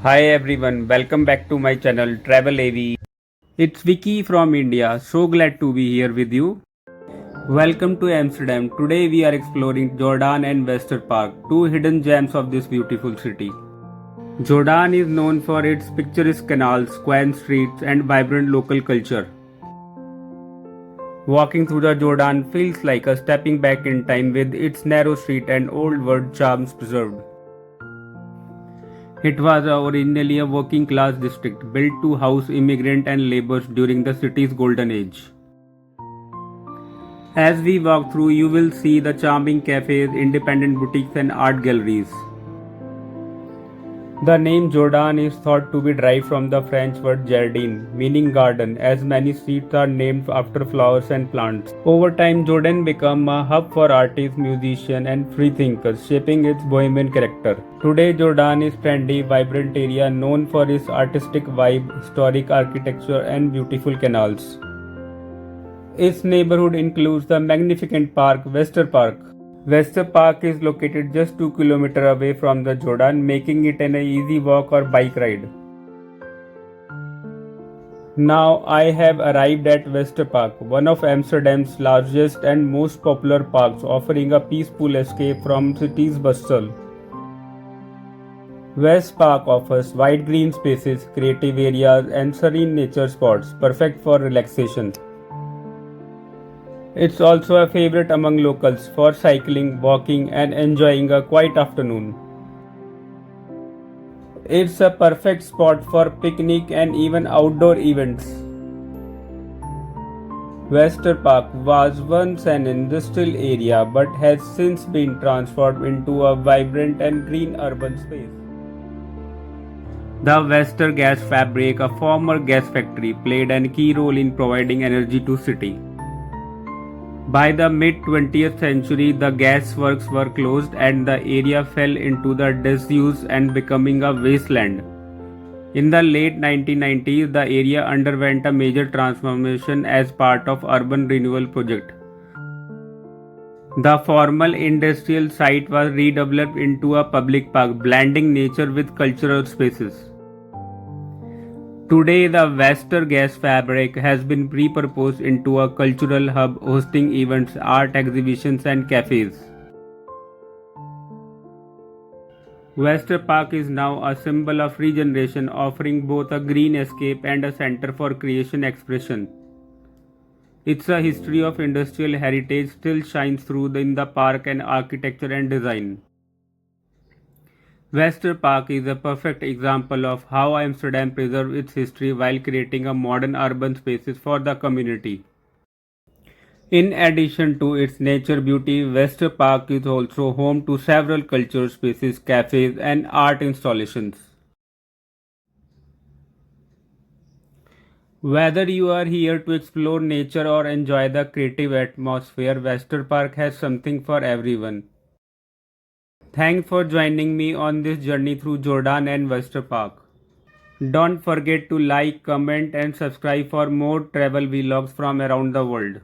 Hi everyone, welcome back to my channel Travel AV. It's Vicky from India. So glad to be here with you. Welcome to Amsterdam. Today we are exploring Jordaan and Westerpark, two hidden gems of this beautiful city. Jordaan is known for its picturesque canals, quaint streets, and vibrant local culture. Walking through the Jordaan feels like a stepping back in time with its narrow street and old world charms preserved. It was originally a working class district built to house immigrant and laborers during the city's golden age. As we walk through, you will see the charming cafes, independent boutiques, and art galleries. The name Jordaan is thought to be derived from the French word jardin, meaning garden, as many streets are named after flowers and plants. Over time, Jordan became a hub for artists, musicians, and freethinkers, shaping its bohemian character. Today, Jordan is a trendy, vibrant area known for its artistic vibe, historic architecture, and beautiful canals. Its neighborhood includes the magnificent park Westerpark. Westerpark is located just 2 km away from the Jordaan, making it an easy walk or bike ride. Now I have arrived at Westerpark, one of Amsterdam's largest and most popular parks, offering a peaceful escape from city's bustle. West Park offers wide green spaces, creative areas, and serene nature spots, perfect for relaxation. It's also a favorite among locals for cycling, walking, and enjoying a quiet afternoon. It's a perfect spot for picnic and even outdoor events. Westerpark was once an industrial area but has since been transformed into a vibrant and green urban space. The Wester gas fabric, a former gas factory, played a key role in providing energy to city. By the mid-20th century, the gas works were closed and the area fell into the disuse and becoming a wasteland. In the late 1990s, the area underwent a major transformation as part of urban renewal project. The former industrial site was redeveloped into a public park, blending nature with cultural spaces. Today, the Wester gas fabric has been repurposed into a cultural hub hosting events, art exhibitions, and cafes. Westerpark is now a symbol of regeneration, offering both a green escape and a center for creation expression. Its a history of industrial heritage still shines through in the park and architecture and design. Westerpark is a perfect example of how Amsterdam preserves its history while creating a modern urban spaces for the community. In addition to its nature beauty, Westerpark is also home to several cultural spaces, cafes, and art installations. Whether you are here to explore nature or enjoy the creative atmosphere, Westerpark has something for everyone. Thanks for joining me on this journey through Jordaan and Westerpark. Don't forget to like, comment, and subscribe for more travel vlogs from around the world.